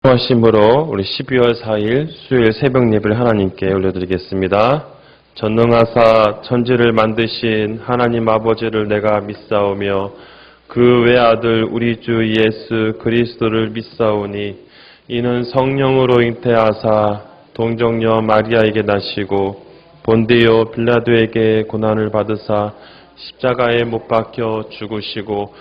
하심으로 우리 12월 4일 수요일 새벽 예배를 하나님께 올려드리겠습니다. 전능하사 천지를 만드신 하나님 아버지를 내가 믿사오며 그 외아들 우리 주 예수 그리스도를 믿사오니 이는 성령으로 잉태하사 동정녀 마리아에게 나시고 본디오 빌라도에게 고난을 받으사 십자가에 못 박혀 죽으시고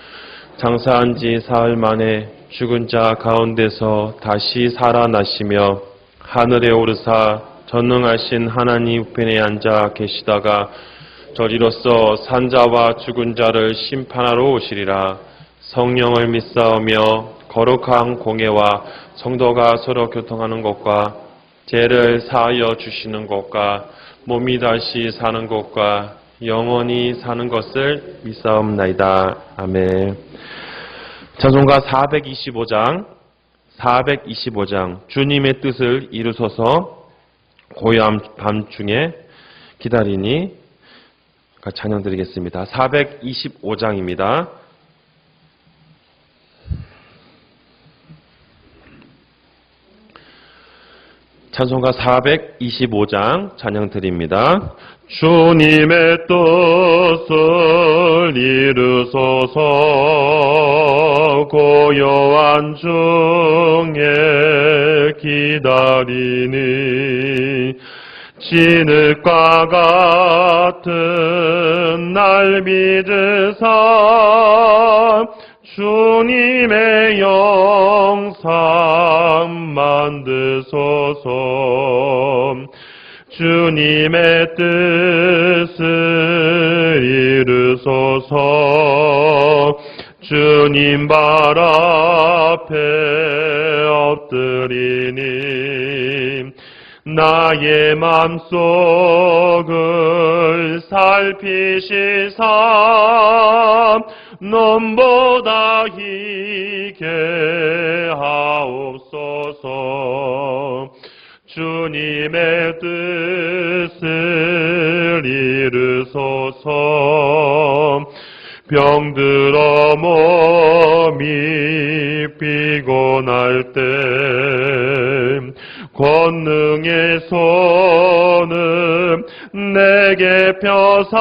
장사한 지 사흘 만에 죽은 자 가운데서 다시 살아나시며 하늘에 오르사 전능하신 하나님 우편에 앉아 계시다가 저리로서 산자와 죽은 자를 심판하러 오시리라. 성령을 믿사오며 거룩한 공예와 성도가 서로 교통하는 것과 죄를 사하여 주시는 것과 몸이 다시 사는 것과 영원히 사는 것을 믿사옵나이다. 아멘. 찬송가 425장 주님의 뜻을 이루소서 고요한 밤중에 기다리니 찬양 드리겠습니다. 425장입니다. 찬송가 425장 찬양 드립니다. 주님의 뜻을 이루소서 고요한 중에 기다리니 진흙과 같은 날 믿으사 주님의 영상 만드소서. 주님의 뜻을 이루소서. 주님 발 앞에 엎드리니 나의 맘속을 살피시사 nom보다 희게 하옵소서. 주님의 뜻을 이루소서. 병들어 몸이 피곤할 때 권능의 손을 내게 펴사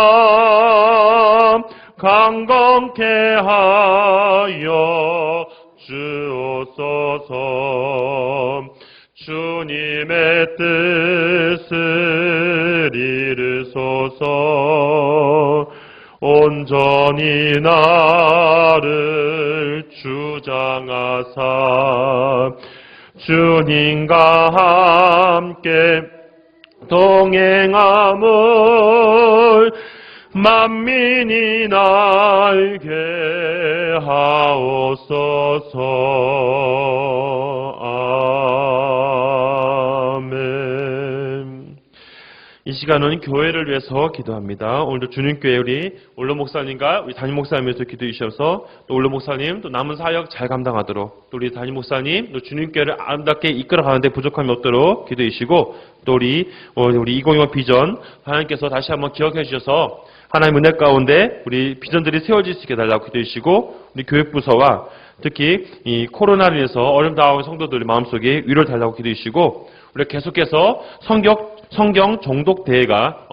강건케 하여 주옵소서. 주님의 뜻을 이루소서. 온전히 나를 주장하사 주님과 함께 동행함을 만민이 알게 하옵소서. 아멘. 이 시간은 교회를 위해서 기도합니다. 오늘도 주님교회 우리 올로 목사님과 우리 담임 목사님께서 기도해 주셔서 또 올로 목사님 또 남은 사역 잘 감당하도록 또 우리 담임 목사님 또 주님교회를 아름답게 이끌어가는데 부족함이 없도록 기도해 주시고 또 우리 2025 비전 하나님께서 다시 한번 기억해 주셔서 하나님 은혜 가운데 우리 비전들이 세워질 수 있게 달라고 기도해 주시고 우리 교육부서와 특히 이 코로나로 인해서 어려움당하는 성도들의 마음속에 위로를 달라고 기도해 주시고 우리 계속해서 성경 정독 대회가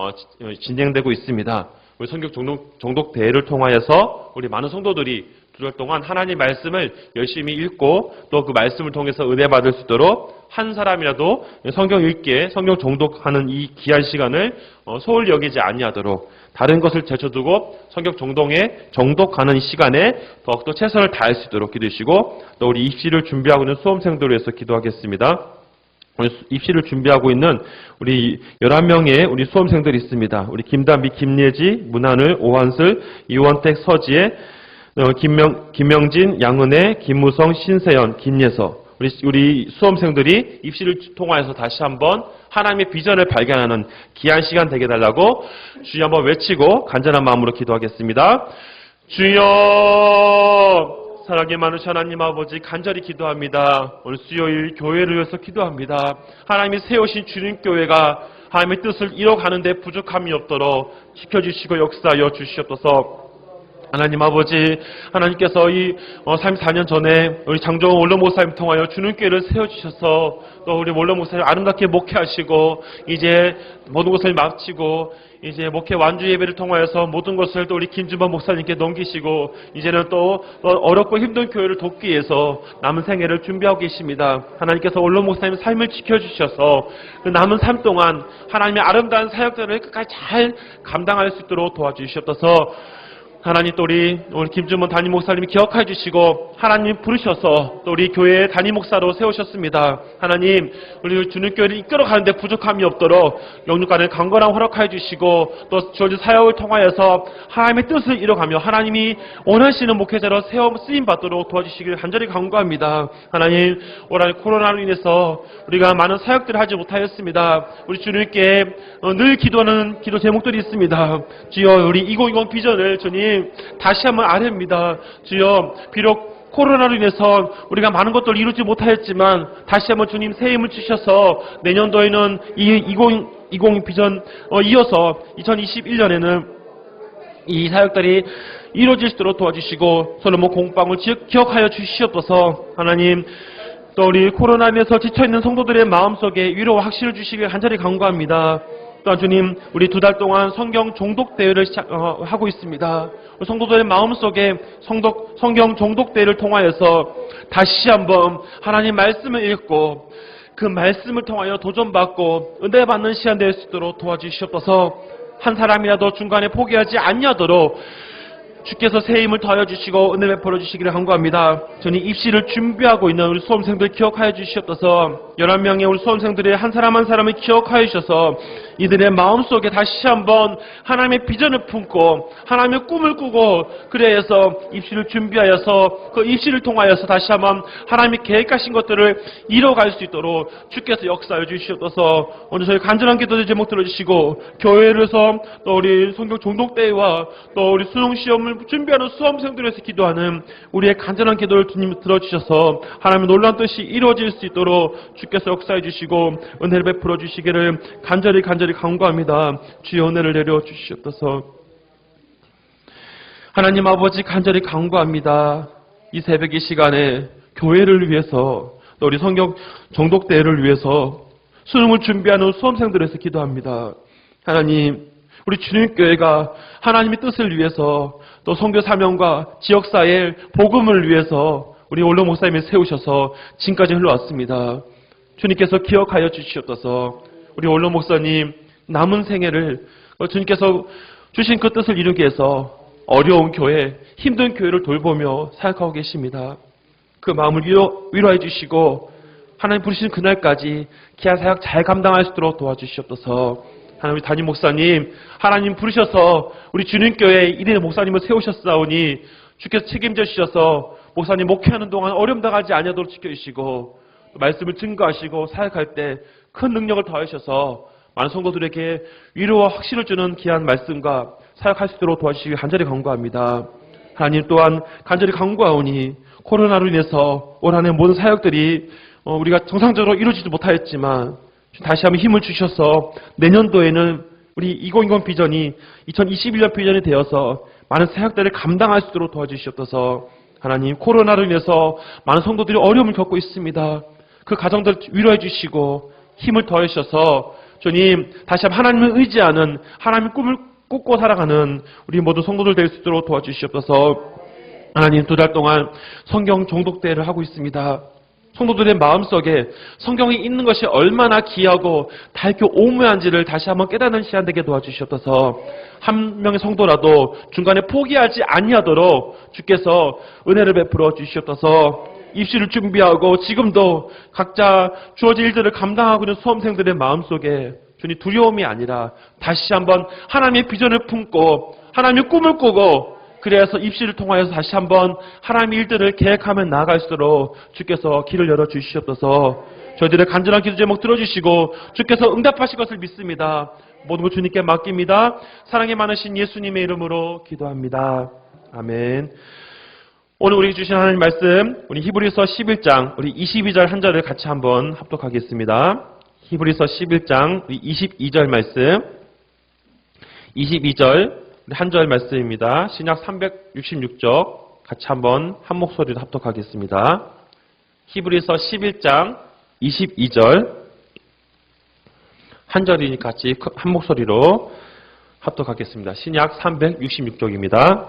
진행되고 있습니다. 우리 성경 정독 대회를 통하여서 우리 많은 성도들이 두 달 동안 하나님 말씀을 열심히 읽고 또 그 말씀을 통해서 은혜 받을 수 있도록 한 사람이라도 성경 읽기에 성경 정독하는 이 귀한 시간을 소홀히 여기지 아니하도록 다른 것을 제쳐두고 성경 정독하는 시간에 더욱더 최선을 다할 수 있도록 기도하시고 또 우리 입시를 준비하고 있는 수험생들을 위해서 기도하겠습니다. 입시를 준비하고 있는 우리 11명의 우리 수험생들이 있습니다. 우리 김단비, 김예지, 문하늘, 오한슬, 이원택, 서지혜, 김명진, 양은혜, 김무성, 신세연, 김예서 우리 수험생들이 입시를 통하여서 다시 한번 하나님의 비전을 발견하는 귀한 시간 되게 달라고 주여 한번 외치고 간절한 마음으로 기도하겠습니다. 주여 사랑이 많으신 하나님 아버지 간절히 기도합니다. 오늘 수요일 교회를 위해서 기도합니다. 하나님이 세우신 주님교회가 하나님의 뜻을 이뤄가는 데 부족함이 없도록 지켜주시고 역사하여 주시옵소서. 하나님 아버지, 하나님께서 이 34년 전에 우리 장종원 원로 목사님 통하여 주는 교회를 세워주셔서 또 우리 원로 목사님 아름답게 목회하시고 이제 모든 것을 마치고 이제 목회 완주 예배를 통하여서 모든 것을 또 우리 김준범 목사님께 넘기시고 이제는 또 어렵고 힘든 교회를 돕기 위해서 남은 생애를 준비하고 계십니다. 하나님께서 원로 목사님 삶을 지켜주셔서 그 남은 삶 동안 하나님의 아름다운 사역들을 끝까지 잘 감당할 수 있도록 도와주시옵소서. 하나님 또 우리 김준범 담임 목사님이 기억해 주시고 하나님 부르셔서 또 우리 교회의 담임 목사로 세우셨습니다. 하나님 우리 주는 교회를 이끌어가는데 부족함이 없도록 영육간의 강건함 허락해 주시고 또 주어진 사역을 통하여서 하나님의 뜻을 이뤄가며 하나님이 원하시는 목회자로 쓰임 받도록 도와주시기를 간절히 간구합니다. 하나님 올한 코로나로 인해서 우리가 많은 사역들을 하지 못하였습니다. 우리 주님께 늘 기도하는 기도 제목들이 있습니다. 주여 우리 2020 비전을 주님 다시 한번 아뢰입니다. 주여 비록 코로나로 인해서 우리가 많은 것들을 이루지 못하였지만 다시 한번 주님 새 힘을 주셔서 내년도에는 이 2020 비전 이어서 2021년에는 이 사역들이 이루어질 수 있도록 도와주시고 솔로몬 공방을 기억하여 주시옵소서. 하나님 또 우리 코로나로 인해서 지쳐있는 성도들의 마음속에 위로와 확신을 주시길 간절히 간구합니다. 또한 주님 우리 2달 동안 성경 종독 대회를 하고 있습니다. 성도들의 마음속에 성경 종독 대회를 통하여서 다시 한번 하나님 말씀을 읽고 그 말씀을 통하여 도전받고 은혜 받는 시간 될 수 있도록 도와주시옵소서. 한 사람이라도 중간에 포기하지 아니하도록 주께서 새 힘을 더하여 주시고 은혜 베풀어 주시기를 간구합니다. 저는 입시를 준비하고 있는 우리 수험생들 기억하여 주시옵소서. 11명의 우리 수험생들의 한 사람 한 사람을 기억하여 주셔서 이들의 마음속에 다시 한번 하나님의 비전을 품고 하나님의 꿈을 꾸고 그래서 입시를 준비하여서 그 입시를 통하여서 다시 한번 하나님이 계획하신 것들을 이뤄갈 수 있도록 주께서 역사해 주시옵소서. 오늘 저희 간절한 기도의 제목 들어주시고 교회에서 또 우리 성경 종독대회와 또 우리 수능시험을 준비하는 수험생들을 위해서 기도하는 우리의 간절한 기도를 주님 들어주셔서 하나님의 놀라운 뜻이 이루어질 수 있도록 주께서 역사해 주시고 은혜를 베풀어 주시기를 간절히 간구합니다. 주의 은혜를 내려 주시옵소서. 하나님 아버지 간절히 간구합니다. 이 새벽 이 시간에 교회를 위해서 또 우리 성경 정독대회를 위해서 수능을 준비하는 수험생들을 위해서 기도합니다. 하나님 우리 주님교회가 하나님의 뜻을 위해서 또 선교 사명과 지역사회의 복음을 위해서 우리 원로 목사님을 세우셔서 지금까지 흘러왔습니다. 주님께서 기억하여 주시옵소서. 우리 원로 목사님 남은 생애를 주님께서 주신 그 뜻을 이루기 위해서 어려운 교회, 힘든 교회를 돌보며 사역하고 계십니다. 그 마음을 위로해 주시고 하나님 부르시는 그날까지 귀한 사역 잘 감당할 수 있도록 도와주시옵소서. 하나님 담임 목사님, 하나님 부르셔서 우리 주님교회에 이대 목사님을 세우셨사오니 주께서 책임져 주셔서 목사님 목회하는 동안 어려움 당하지 아니하도록 지켜주시고 말씀을 증거하시고 사역할 때 큰 능력을 더하셔서 많은 성도들에게 위로와 확신을 주는 귀한 말씀과 사역할 수 있도록 도와주시기 간절히 간구합니다. 하나님 또한 간절히 간구하오니 코로나로 인해서 올 한 해 모든 사역들이 우리가 정상적으로 이루어지지 못하였지만 다시 한번 힘을 주셔서 내년도에는 우리 2020 비전이 2021년 비전이 되어서 많은 사역들을 감당할 수 있도록 도와주시옵소서. 하나님 코로나로 인해서 많은 성도들이 어려움을 겪고 있습니다. 그 가정들 위로해 주시고 힘을 더해 주셔서 주님 다시 한번 하나님을 의지하는 하나님의 꿈을 꾸고 살아가는 우리 모든 성도들 될 수 있도록 도와주시옵소서. 하나님 2달 동안 성경 종독대회를 하고 있습니다. 성도들의 마음속에 성경이 있는 것이 얼마나 귀하고 달교 오묘한지를 다시 한번 깨닫는 시간 되게 도와주시옵소서. 한 명의 성도라도 중간에 포기하지 아니하도록 주께서 은혜를 베풀어 주시옵소서. 입시를 준비하고 지금도 각자 주어진 일들을 감당하고 있는 수험생들의 마음속에 주님 두려움이 아니라 다시 한번 하나님의 비전을 품고 하나님의 꿈을 꾸고 그래서 입시를 통하여서 다시 한번 하나님의 일들을 계획하며 나아갈 수 있도록 주께서 길을 열어주시옵소서. 저희들의 간절한 기도 제목 들어주시고 주께서 응답하실 것을 믿습니다. 모든 것 주님께 맡깁니다. 사랑이 많으신 예수님의 이름으로 기도합니다. 아멘. 오늘 우리 주신 하나님 말씀 우리 히브리서 11장 우리 22절 한 절을 같이 한번 합독하겠습니다. 히브리서 11장 22절 말씀 22절 한 절 말씀입니다. 신약 366쪽 같이 한번 한 목소리로 합독하겠습니다. 히브리서 11장 22절 한 절이니까 같이 한 목소리로 합독하겠습니다. 신약 366쪽입니다.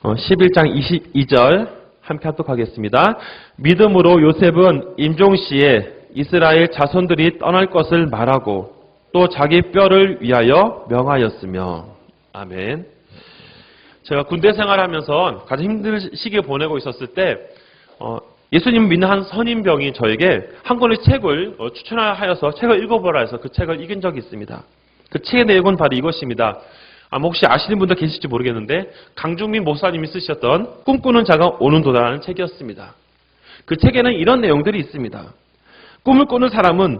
11장 22절 함께 합독하겠습니다. 믿음으로 요셉은 임종시에 이스라엘 자손들이 떠날 것을 말하고 또 자기 뼈를 위하여 명하였으며. 아멘. 제가 군대 생활하면서 가장 힘든 시기를 보내고 있었을 때 예수님 믿는 한 선임병이 저에게 한 권의 책을 추천하여서 책을 읽어보라 해서 그 책을 읽은 적이 있습니다. 그 책의 내용은 바로 이것입니다. 혹시 아시는 분도 계실지 모르겠는데 강중민 목사님이 쓰셨던 꿈꾸는 자가 오는도다라는 책이었습니다. 그 책에는 이런 내용들이 있습니다. 꿈을 꾸는 사람은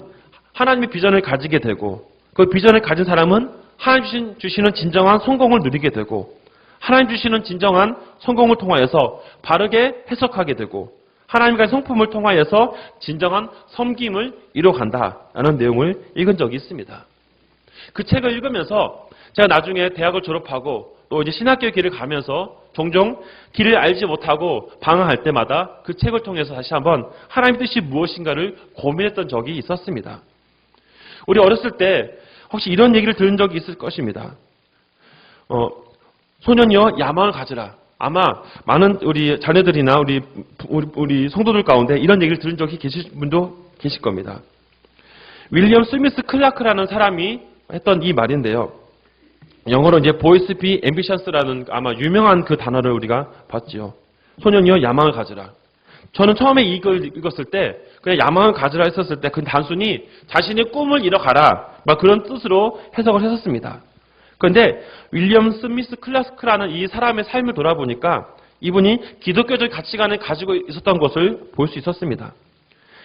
하나님의 비전을 가지게 되고 그 비전을 가진 사람은 하나님 주시는 진정한 성공을 누리게 되고 하나님 주시는 진정한 성공을 통하여서 바르게 해석하게 되고 하나님과의 성품을 통하여서 진정한 섬김을 이뤄간다라는 내용을 읽은 적이 있습니다. 그 책을 읽으면서 제가 나중에 대학을 졸업하고 또 이제 신학교의 길을 가면서 종종 길을 알지 못하고 방황할 때마다 그 책을 통해서 다시 한번 하나님의 뜻이 무엇인가를 고민했던 적이 있었습니다. 우리 어렸을 때 혹시 이런 얘기를 들은 적이 있을 것입니다. 소년이여 야망을 가지라. 아마 많은 우리 자녀들이나 우리 성도들 가운데 이런 얘기를 들은 적이 계실 분도 계실 겁니다. 윌리엄 스미스 클라크라는 사람이 했던 이 말인데요. 영어로 이제 보이스 비 앰비션스라는 아마 유명한 그 단어를 우리가 봤지요. 소년이여 야망을 가지라. 저는 처음에 이걸 읽었을 때 그냥 야망을 가지라 했었을 때 그 단순히 자신의 꿈을 이뤄가라 막 그런 뜻으로 해석을 했었습니다. 그런데 윌리엄 스미스 클라크라는 이 사람의 삶을 돌아보니까 이분이 기독교적 가치관을 가지고 있었던 것을 볼 수 있었습니다.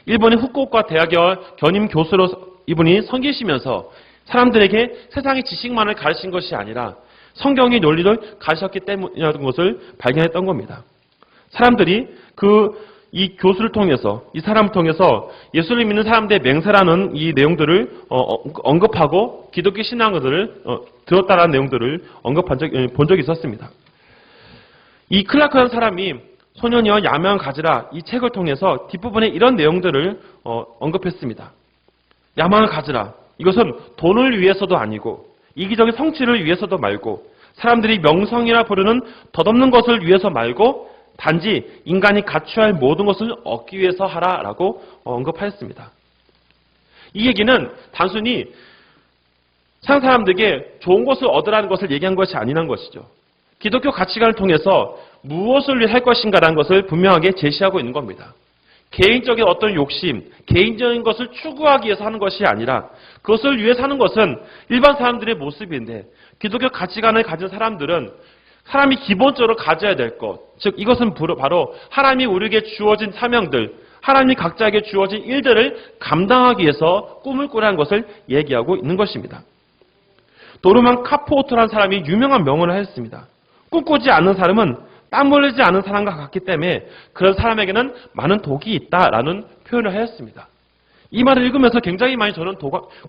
일본의 후쿠오카 대학의 견임 교수로 이분이 섬기시면서 사람들에게 세상의 지식만을 가르친 것이 아니라 성경의 논리를 가르쳤기 때문이라는 것을 발견했던 겁니다. 사람들이 이 교수를 통해서, 이 사람을 통해서 예수를 믿는 사람들의 맹세라는 이 내용들을 언급하고 기독교 신앙들을 들었다라는 내용들을 본 적이 있었습니다. 이 클라크라는 사람이 소년이여 야망을 가지라 이 책을 통해서 뒷부분에 이런 내용들을 언급했습니다. 야망을 가지라. 이것은 돈을 위해서도 아니고 이기적인 성취를 위해서도 말고 사람들이 명성이라 부르는 덧없는 것을 위해서 말고 단지 인간이 갖춰야 할 모든 것을 얻기 위해서 하라라고 언급하였습니다. 이 얘기는 단순히 세상 사람들에게 좋은 것을 얻으라는 것을 얘기한 것이 아니란 것이죠. 기독교 가치관을 통해서 무엇을 위해 할 것인가라는 것을 분명하게 제시하고 있는 겁니다. 개인적인 어떤 욕심, 개인적인 것을 추구하기 위해서 하는 것이 아니라 그것을 위해 사는 것은 일반 사람들의 모습인데 기독교 가치관을 가진 사람들은 사람이 기본적으로 가져야 될 것, 즉 이것은 바로 하나님이 우리에게 주어진 사명들, 하나님이 각자에게 주어진 일들을 감당하기 위해서 꿈을 꾸라는 것을 얘기하고 있는 것입니다. 도르만 카포오토라는 사람이 유명한 명언을 하였습니다. 꿈꾸지 않는 사람은 땀 흘리지 않은 사람과 같기 때문에 그런 사람에게는 많은 독이 있다라는 표현을 하였습니다. 이 말을 읽으면서 굉장히 많이 저는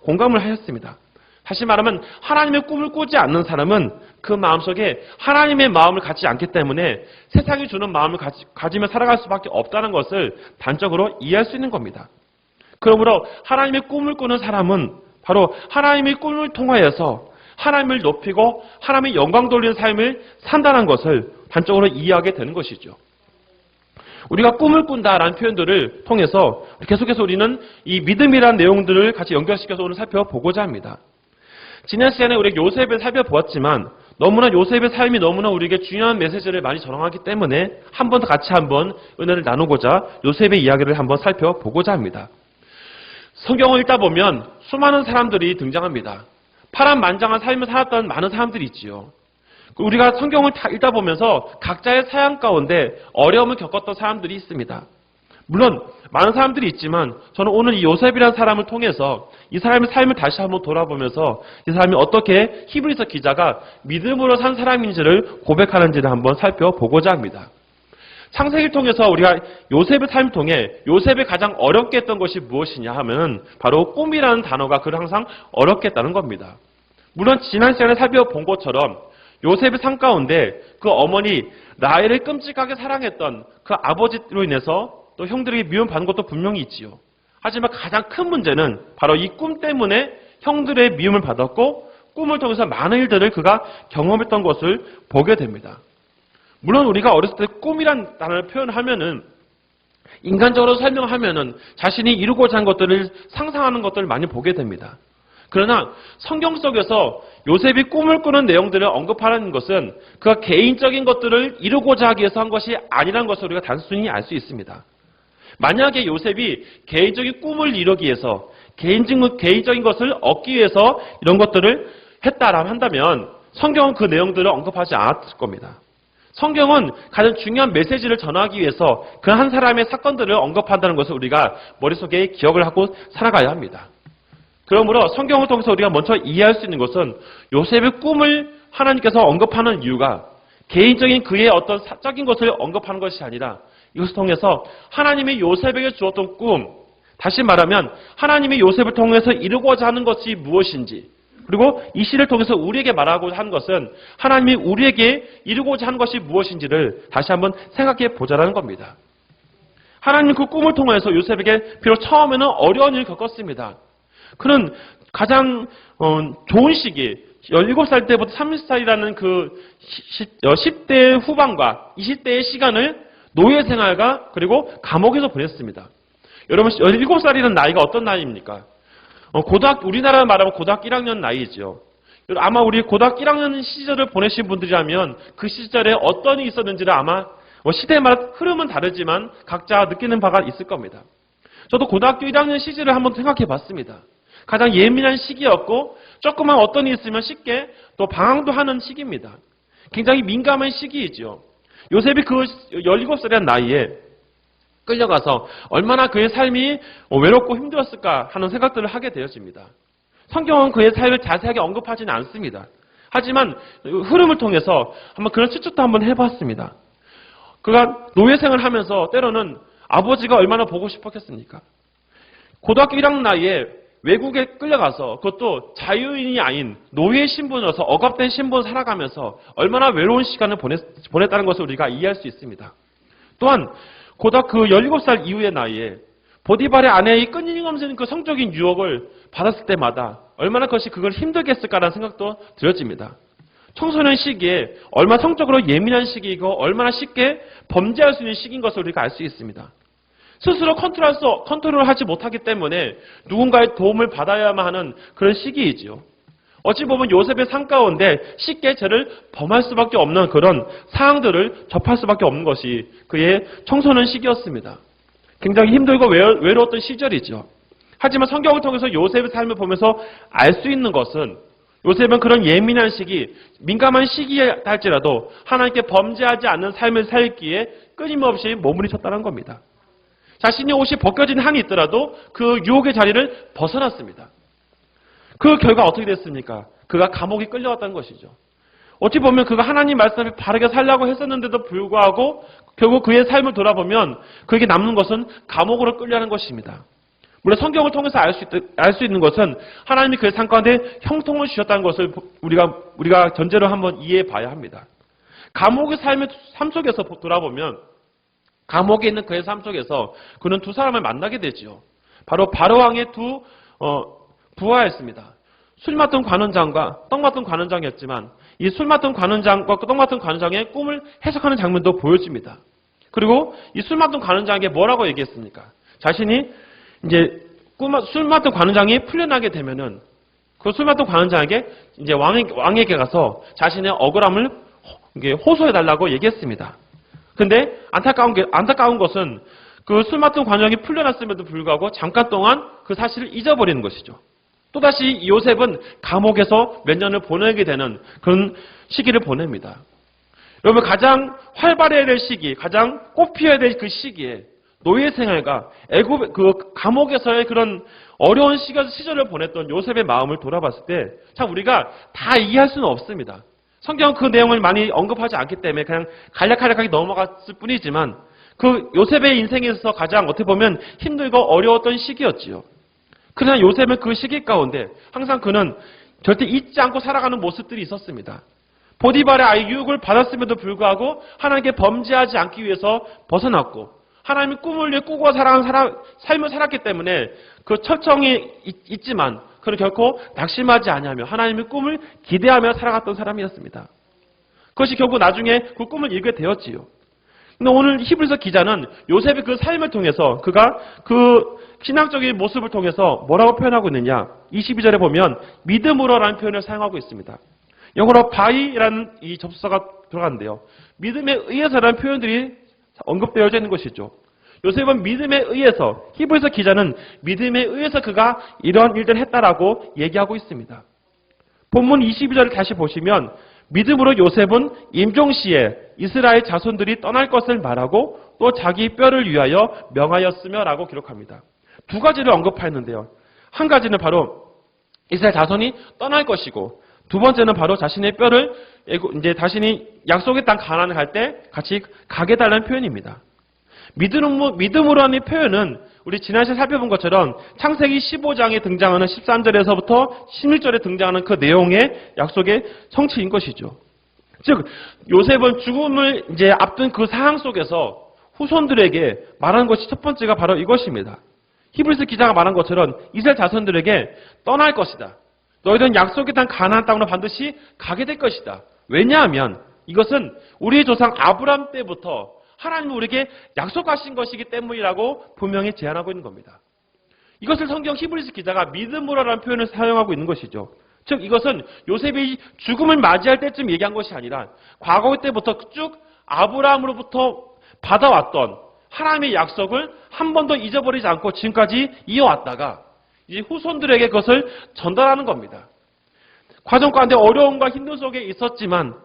공감을 하였습니다. 다시 말하면 하나님의 꿈을 꾸지 않는 사람은 그 마음속에 하나님의 마음을 갖지 않기 때문에 세상이 주는 마음을 가지며 살아갈 수밖에 없다는 것을 단적으로 이해할 수 있는 겁니다. 그러므로 하나님의 꿈을 꾸는 사람은 바로 하나님의 꿈을 통하여서 하나님을 높이고 하나님의 영광 돌리는 삶을 산다는 것을 단적으로 이해하게 되는 것이죠. 우리가 꿈을 꾼다라는 표현들을 통해서 계속해서 우리는 이 믿음이라는 내용들을 같이 연결시켜서 오늘 살펴보고자 합니다. 지난 시간에 우리가 요셉을 살펴보았지만 너무나 요셉의 삶이 너무나 우리에게 중요한 메시지를 많이 전하기 때문에 한 번 더 같이 한번 은혜를 나누고자 요셉의 이야기를 한번 살펴보고자 합니다. 성경을 읽다 보면 수많은 사람들이 등장합니다. 파란만장한 삶을 살았던 많은 사람들이 있지요. 우리가 성경을 다 읽다 보면서 각자의 사양 가운데 어려움을 겪었던 사람들이 있습니다. 물론 많은 사람들이 있지만 저는 오늘 이 요셉이라는 사람을 통해서 이 사람의 삶을 다시 한번 돌아보면서 이 사람이 어떻게 히브리서 기자가 믿음으로 산 사람인지를 고백하는지를 한번 살펴보고자 합니다. 창세기를 통해서 우리가 요셉의 삶을 통해 요셉이 가장 어렵게 했던 것이 무엇이냐 하면 바로 꿈이라는 단어가 그를 항상 어렵게 했다는 겁니다. 물론 지난 시간에 살펴본 것처럼 요셉의 삶 가운데 그 어머니 라헬을 끔찍하게 사랑했던 그 아버지로 인해서 또 형들에게 미움받는 것도 분명히 있지요. 하지만 가장 큰 문제는 바로 이 꿈 때문에 형들의 미움을 받았고 꿈을 통해서 많은 일들을 그가 경험했던 것을 보게 됩니다. 물론 우리가 어렸을 때 꿈이란 단어를 표현하면은 인간적으로 설명하면은 자신이 이루고자 한 것들을 상상하는 것들을 많이 보게 됩니다. 그러나 성경 속에서 요셉이 꿈을 꾸는 내용들을 언급하는 것은 그가 개인적인 것들을 이루고자 하기 위해서 한 것이 아니라는 것을 우리가 단순히 알 수 있습니다. 만약에 요셉이 개인적인 꿈을 이루기 위해서 개인적인 것을 얻기 위해서 이런 것들을 했다라고 한다면 성경은 그 내용들을 언급하지 않았을 겁니다. 성경은 가장 중요한 메시지를 전하기 위해서 그 한 사람의 사건들을 언급한다는 것을 우리가 머릿속에 기억을 하고 살아가야 합니다. 그러므로 성경을 통해서 우리가 먼저 이해할 수 있는 것은 요셉의 꿈을 하나님께서 언급하는 이유가 개인적인 그의 어떤 사적인 것을 언급하는 것이 아니라 이것을 통해서 하나님이 요셉에게 주었던 꿈, 다시 말하면 하나님이 요셉을 통해서 이루고자 하는 것이 무엇인지, 그리고 이 시를 통해서 우리에게 말하고 하는 것은 하나님이 우리에게 이루고자 하는 것이 무엇인지를 다시 한번 생각해 보자라는 겁니다. 하나님은 그 꿈을 통해서 요셉에게 비록 처음에는 어려운 일을 겪었습니다. 그는 가장 좋은 시기, 17살 때부터 30살이라는 그 10대 후반과 20대의 시간을 노예 생활과 그리고 감옥에서 보냈습니다. 여러분 17살이라는 나이가 어떤 나이입니까? 우리나라 말하면 고등학교 1학년 나이죠. 아마 우리 고등학교 1학년 시절을 보내신 분들이라면 그 시절에 어떤 일이 있었는지를 아마 시대마다 흐름은 다르지만 각자 느끼는 바가 있을 겁니다. 저도 고등학교 1학년 시절을 한번 생각해 봤습니다. 가장 예민한 시기였고 조그만 어떤 일이 있으면 쉽게 또 방황도 하는 시기입니다. 굉장히 민감한 시기이죠. 요셉이 그 17살이라는 나이에 끌려가서 얼마나 그의 삶이 외롭고 힘들었을까 하는 생각들을 하게 되어집니다. 성경은 그의 삶을 자세하게 언급하지는 않습니다. 하지만 흐름을 통해서 한번 그런 추측도 한번 해봤습니다. 그가 노예생을 하면서 때로는 아버지가 얼마나 보고 싶었겠습니까? 고등학교 1학년 나이에 외국에 끌려가서 그것도 자유인이 아닌 노예 신분으로서 억압된 신분으로 살아가면서 얼마나 외로운 시간을 보냈다는 것을 우리가 이해할 수 있습니다. 또한 고등학교 17살 이후의 나이에 보디발의 아내의 끊임없는 그 성적인 유혹을 받았을 때마다 얼마나 그걸 힘들게 했을까라는 생각도 들어집니다. 청소년 시기에 얼마나 성적으로 예민한 시기이고 얼마나 쉽게 범죄할 수 있는 시기인 것을 우리가 알 수 있습니다. 스스로 컨트롤하지 못하기 때문에 누군가의 도움을 받아야만 하는 그런 시기이지요. 어찌 보면 요셉의 삶 가운데 쉽게 죄를 범할 수밖에 없는 그런 상황들을 접할 수밖에 없는 것이 그의 청소년 시기였습니다. 굉장히 힘들고 외로웠던 시절이죠. 하지만 성경을 통해서 요셉의 삶을 보면서 알 수 있는 것은 요셉은 그런 예민한 시기, 민감한 시기에 할지라도 하나님께 범죄하지 않는 삶을 살기에 끊임없이 몸부림쳤다는 겁니다. 자신의 옷이 벗겨진 한이 있더라도 그 유혹의 자리를 벗어났습니다. 그 결과 어떻게 됐습니까? 그가 감옥에 끌려갔다는 것이죠. 어찌 보면 그가 하나님 말씀을 바르게 살려고 했었는데도 불구하고 결국 그의 삶을 돌아보면 그에게 남는 것은 감옥으로 끌려가는 것입니다. 물론 성경을 통해서 알 수 있는 것은 하나님이 그의 삶 가운데 형통을 주셨다는 것을 우리가 전제로 한번 이해해 봐야 합니다. 감옥의 삶 속에서 돌아보면 감옥에 있는 그의 삶 속에서 그는 두 사람을 만나게 되지요. 바로 바로왕의 두 부하였습니다. 술 맡은 관원장과 떡 맡은 관원장이었지만 이 술 맡은 관원장과 떡 맡은 관원장의 꿈을 해석하는 장면도 보여집니다. 그리고 이 술 맡은 관원장에게 뭐라고 얘기했습니까? 자신이 이제 술 맡은 관원장이 풀려나게 되면은 그 술 맡은 관원장에게 이제 왕에게 가서 자신의 억울함을 호소해 달라고 얘기했습니다. 근데 안타까운 것은 그 술 맡은 관원장이 풀려났음에도 불구하고 잠깐 동안 그 사실을 잊어버리는 것이죠. 또다시 요셉은 감옥에서 몇 년을 보내게 되는 그런 시기를 보냅니다. 여러분 가장 활발해야 될 시기, 가장 꽃피워야 될 그 시기에 노예 생활과 그 감옥에서의 그런 어려운 시절을 보냈던 요셉의 마음을 돌아봤을 때 참 우리가 다 이해할 수는 없습니다. 성경은 그 내용을 많이 언급하지 않기 때문에 그냥 간략하게 넘어갔을 뿐이지만 그 요셉의 인생에 있어서 가장 어떻게 보면 힘들고 어려웠던 시기였지요. 그러나 요셉은 그 시기 가운데 항상 그는 절대 잊지 않고 살아가는 모습들이 있었습니다. 보디발의 아이 유혹을 받았음에도 불구하고 하나님께 범죄하지 않기 위해서 벗어났고 하나님의 꿈을 위해 꾸고 살아가는 삶을 살았기 때문에 그 철청이 있지만 그는 결코 낙심하지 아니하며 하나님의 꿈을 기대하며 살아갔던 사람이었습니다. 그것이 결국 나중에 그 꿈을 이루게 되었지요. 근데 오늘 히브리서 기자는 요셉의 그 삶을 통해서 그가 그 신앙적인 모습을 통해서 뭐라고 표현하고 있느냐? 22절에 보면 믿음으로라는 표현을 사용하고 있습니다. 영어로 by라는 이 접속사가 들어가는데요. 믿음에 의해서라는 표현들이 언급되어 있는 것이죠. 요셉은 믿음에 의해서, 히브리서 기자는 믿음에 의해서 그가 이런 일들을 했다라고 얘기하고 있습니다. 본문 22절을 다시 보시면 믿음으로 요셉은 임종시에 이스라엘 자손들이 떠날 것을 말하고 또 자기 뼈를 위하여 명하였으며 라고 기록합니다. 두 가지를 언급하였는데요. 한 가지는 바로 이스라엘 자손이 떠날 것이고 두 번째는 바로 자신의 뼈를 이제 자신이 약속의 땅 가나안을 갈 때 같이 가게 달라는 표현입니다. 믿음으로 하는 표현은 우리 지난 시간에 살펴본 것처럼 창세기 15장에 등장하는 13절에서부터 16절에 등장하는 그 내용의 약속의 성취인 것이죠. 즉 요셉은 죽음을 이제 앞둔 그 상황 속에서 후손들에게 말하는 것이 첫 번째가 바로 이것입니다. 히브리서 기자가 말한 것처럼 이스라엘 자손들에게 떠날 것이다. 너희들은 약속의 땅 가나안 땅으로 반드시 가게 될 것이다. 왜냐하면 이것은 우리의 조상 아브라함 때부터 하나님이 우리에게 약속하신 것이기 때문이라고 분명히 제안하고 있는 겁니다. 이것을 성경 히브리서 기자가 믿음으로라는 표현을 사용하고 있는 것이죠. 즉 이것은 요셉이 죽음을 맞이할 때쯤 얘기한 것이 아니라 과거 때부터 쭉 아브라함으로부터 받아왔던 하나님의 약속을 한 번도 잊어버리지 않고 지금까지 이어왔다가 이제 후손들에게 그것을 전달하는 겁니다. 과정 가운데 어려움과 힘듦 속에 있었지만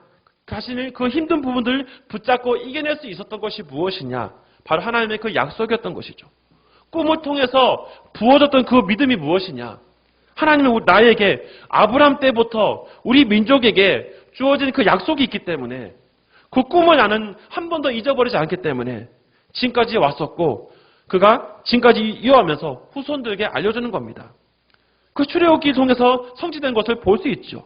자신의 그 힘든 부분들을 붙잡고 이겨낼 수 있었던 것이 무엇이냐? 바로 하나님의 그 약속이었던 것이죠. 꿈을 통해서 부어졌던 그 믿음이 무엇이냐? 하나님은 나에게 아브라함 때부터 우리 민족에게 주어진 그 약속이 있기 때문에 그 꿈을 나는 한 번도 잊어버리지 않기 때문에 지금까지 왔었고 그가 지금까지 이어가면서 후손들에게 알려주는 겁니다. 그 출애굽기를 통해서 성취된 것을 볼 수 있죠.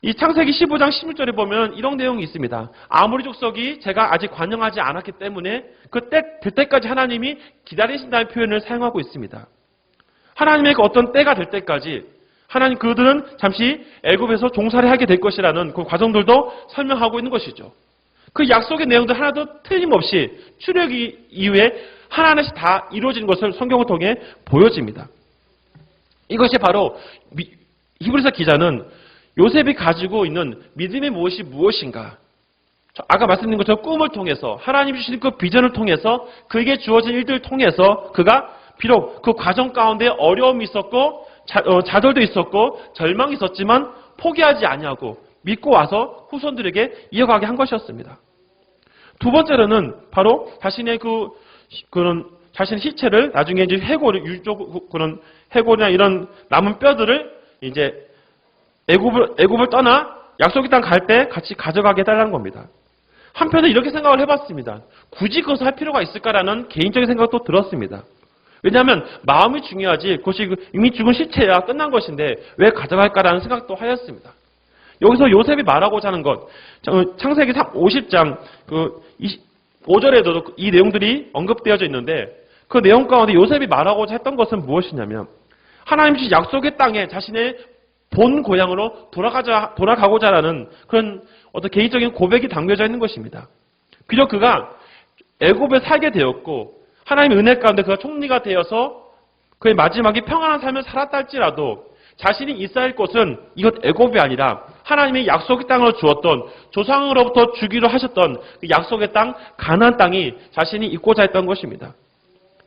이 창세기 15장 16절에 보면 이런 내용이 있습니다. 아모리 족속이 제가 아직 관영하지 않았기 때문에 그때 될 때까지 하나님이 기다리신다는 표현을 사용하고 있습니다. 하나님의 그 어떤 때가 될 때까지 하나님 그들은 잠시 애굽에서 종살이 하게 될 것이라는 그 과정들도 설명하고 있는 것이죠. 그 약속의 내용들 하나도 틀림없이 출애굽기 이후에 하나하나씩 다 이루어진 것을 성경을 통해 보여집니다. 이것이 바로 히브리서 기자는 요셉이 가지고 있는 믿음의 무엇이 무엇인가? 아까 말씀드린 것처럼 꿈을 통해서 하나님이 주신 그 비전을 통해서 그에게 주어진 일들을 통해서 그가 비록 그 과정 가운데 어려움이 있었고 좌절도 있었고 절망이 있었지만 포기하지 아니하고 믿고 와서 후손들에게 이어가게 한 것이었습니다. 두 번째로는 바로 자신의 그런 자신의 시체를 나중에 이제 그런 해골이나 이런 남은 뼈들을 이제 애굽을 떠나 약속의 땅 갈 때 같이 가져가게 해달라는 겁니다. 한편으로 이렇게 생각을 해봤습니다. 굳이 그것을 할 필요가 있을까라는 개인적인 생각도 들었습니다. 왜냐하면 마음이 중요하지 그것이 이미 죽은 시체야 끝난 것인데 왜 가져갈까라는 생각도 하였습니다. 여기서 요셉이 말하고자 하는 것 창세기 50장 5절에도 이 내용들이 언급되어져 있는데 그 내용 가운데 요셉이 말하고자 했던 것은 무엇이냐면 하나님 주신 약속의 땅에 자신의 본 고향으로 돌아가고자 하는 그런 어떤 개인적인 고백이 담겨져 있는 것입니다. 비록 그가 애굽에 살게 되었고 하나님의 은혜 가운데 그가 총리가 되어서 그의 마지막에 평안한 삶을 살았다 할지라도 자신이 있어야 할 곳은 이것 애굽이 아니라 하나님의 약속의 땅으로 주었던 조상으로부터 주기로 하셨던 그 약속의 땅 가나안 땅이 자신이 있고자 했던 것입니다.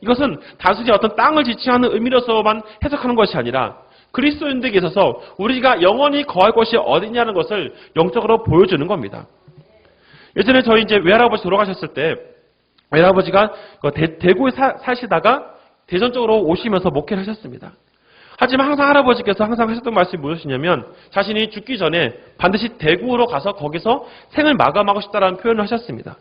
이것은 단순히 어떤 땅을 지칭하는 의미로서만 해석하는 것이 아니라 그리스도인들에게 있어서 우리가 영원히 거할 곳이 어디냐는 것을 영적으로 보여주는 겁니다. 예전에 저희 이제 외할아버지 돌아가셨을 때 외할아버지가 대구에 사시다가 대전 쪽으로 오시면서 목회를 하셨습니다. 하지만 항상 할아버지께서 항상 하셨던 말씀이 무엇이냐면 자신이 죽기 전에 반드시 대구로 가서 거기서 생을 마감하고 싶다라는 표현을 하셨습니다.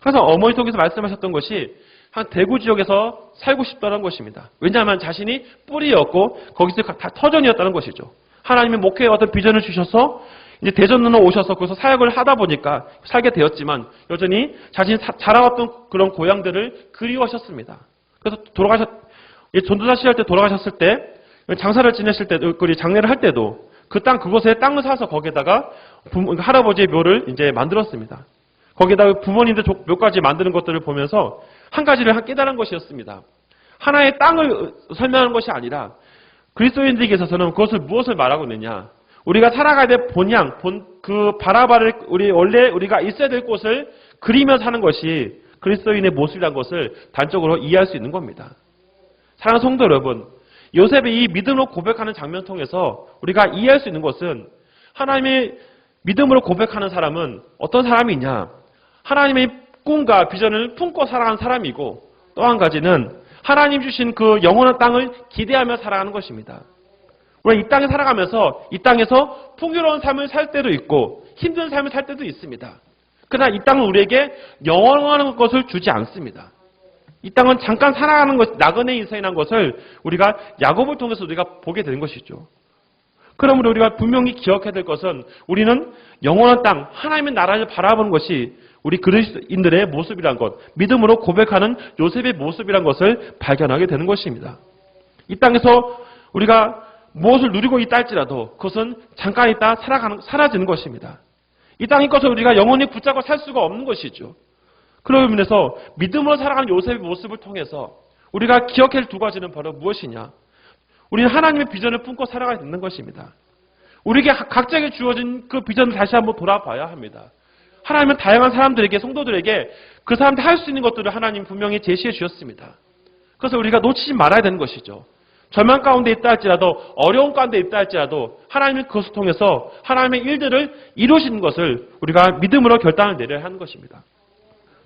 항상 어머니 통해서 말씀하셨던 것이 한 대구 지역에서 살고 싶다는 것입니다. 왜냐하면 자신이 뿌리였고 거기서 다 터전이었다는 것이죠. 하나님의 목회에 어떤 비전을 주셔서 이제 대전으로 오셔서 거기서 사역을 하다 보니까 살게 되었지만 여전히 자신이 자라왔던 그런 고향들을 그리워하셨습니다. 그래서 전도사 시절 때 돌아가셨을 때 장사를 지내실 때, 장례를 할 때도 그 그곳에 땅을 사서 거기에다가 할아버지의 묘를 이제 만들었습니다. 거기에다가 부모님들 묘까지 만드는 것들을 보면서 한 가지를 깨달은 것이었습니다. 하나의 땅을 설명하는 것이 아니라 그리스도인들에게 있어서는 그것을 무엇을 말하고 있느냐. 우리가 살아가야 될 본향, 그 바라바를 원래 우리가 있어야 될 곳을 그리며 사는 것이 그리스도인의 모습이라는 것을 단적으로 이해할 수 있는 겁니다. 사랑하는 성도 여러분, 요셉이 이 믿음으로 고백하는 장면을 통해서 우리가 이해할 수 있는 것은 하나님의 믿음으로 고백하는 사람은 어떤 사람이냐? 하나님의 꿈과 비전을 품고 살아가는 사람이고 또 한 가지는 하나님 주신 그 영원한 땅을 기대하며 살아가는 것입니다. 우리가 이 땅에 살아가면서 이 땅에서 풍요로운 삶을 살 때도 있고 힘든 삶을 살 때도 있습니다. 그러나 이 땅은 우리에게 영원한 것을 주지 않습니다. 이 땅은 잠깐 살아가는 것, 나그네 인생이라는 것을 우리가 야곱을 통해서 우리가 보게 되는 것이죠. 그러므로 우리가 분명히 기억해야 될 것은 우리는 영원한 땅, 하나님의 나라를 바라보는 것이 우리 그리스도인들의 모습이란 것, 믿음으로 고백하는 요셉의 모습이란 것을 발견하게 되는 것입니다. 이 땅에서 우리가 무엇을 누리고 있다 할지라도 그것은 잠깐 있다 사라지는 것입니다. 이 땅의 것을 우리가 영원히 붙잡고 살 수가 없는 것이죠. 그런 의미에서 믿음으로 살아가는 요셉의 모습을 통해서 우리가 기억해야 할 두 가지는 바로 무엇이냐? 우리는 하나님의 비전을 품고 살아가야 되는 것입니다. 우리에게 각자에게 주어진 그 비전을 다시 한번 돌아봐야 합니다. 하나님은 다양한 사람들에게, 성도들에게 그 사람들이 할 수 있는 것들을 하나님 분명히 제시해 주셨습니다. 그래서 우리가 놓치지 말아야 되는 것이죠. 절망 가운데 있다 할지라도, 어려운 가운데 있다 할지라도 하나님은 그것을 통해서 하나님의 일들을 이루시는 것을 우리가 믿음으로 결단을 내려야 하는 것입니다.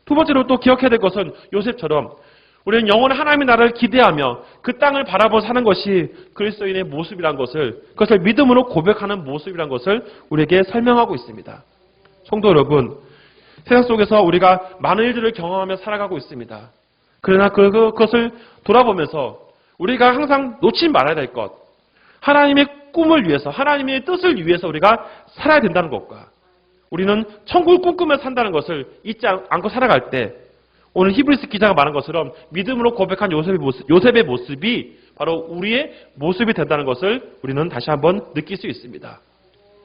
두 번째로 또 기억해야 될 것은 요셉처럼 우리는 영원한 하나님의 나라를 기대하며 그 땅을 바라보고 사는 것이 그리스도인의 모습이란 것을, 그것을 믿음으로 고백하는 모습이란 것을 우리에게 설명하고 있습니다. 성도 여러분, 세상 속에서 우리가 많은 일들을 경험하며 살아가고 있습니다. 그러나 그것을 돌아보면서 우리가 항상 놓치지 말아야 될 것, 하나님의 꿈을 위해서, 하나님의 뜻을 위해서 우리가 살아야 된다는 것과 우리는 천국을 꿈꾸며 산다는 것을 잊지 않고 살아갈 때 오늘 히브리서 기자가 말한 것처럼 믿음으로 고백한 요셉의 모습이 바로 우리의 모습이 된다는 것을 우리는 다시 한번 느낄 수 있습니다.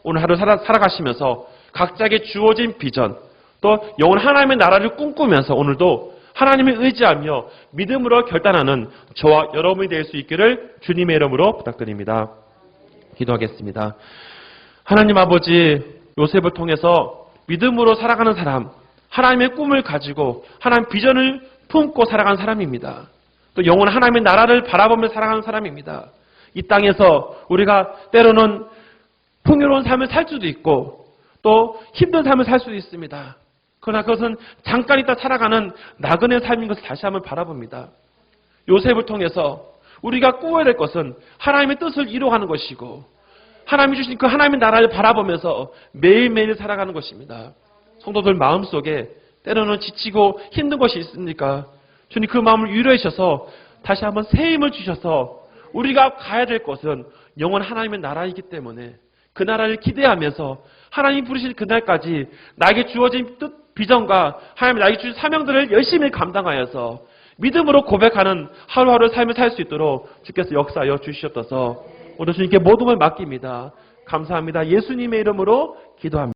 오늘 하루 살아가시면서 각자에게 주어진 비전, 또 영원한 하나님의 나라를 꿈꾸면서 오늘도 하나님을 의지하며 믿음으로 결단하는 저와 여러분이 될 수 있기를 주님의 이름으로 부탁드립니다. 기도하겠습니다. 하나님 아버지, 요셉을 통해서 믿음으로 살아가는 사람, 하나님의 꿈을 가지고 하나님 비전을 품고 살아가는 사람입니다. 또 영원한 하나님의 나라를 바라보며 살아가는 사람입니다. 이 땅에서 우리가 때로는 풍요로운 삶을 살 수도 있고 또 힘든 삶을 살 수도 있습니다. 그러나 그것은 잠깐 있다 살아가는 나그네 삶인 것을 다시 한번 바라봅니다. 요셉을 통해서 우리가 꾸어야 될 것은 하나님의 뜻을 이루어가는 것이고 하나님이 주신 그 하나님의 나라를 바라보면서 매일매일 살아가는 것입니다. 성도들 마음속에 때로는 지치고 힘든 것이 있으니까 주님 그 마음을 위로해 주셔서 다시 한번 새 힘을 주셔서 우리가 가야 될 것은 영원 하나님의 나라이기 때문에 그 나라를 기대하면서 하나님 부르실 그날까지 나에게 주어진 뜻, 비전과 하나님 나에게 주신 사명들을 열심히 감당하여서 믿음으로 고백하는 하루하루 삶을 살 수 있도록 주께서 역사하여 주시옵소서. 오늘 주님께 모든 걸 맡깁니다. 감사합니다. 예수님의 이름으로 기도합니다.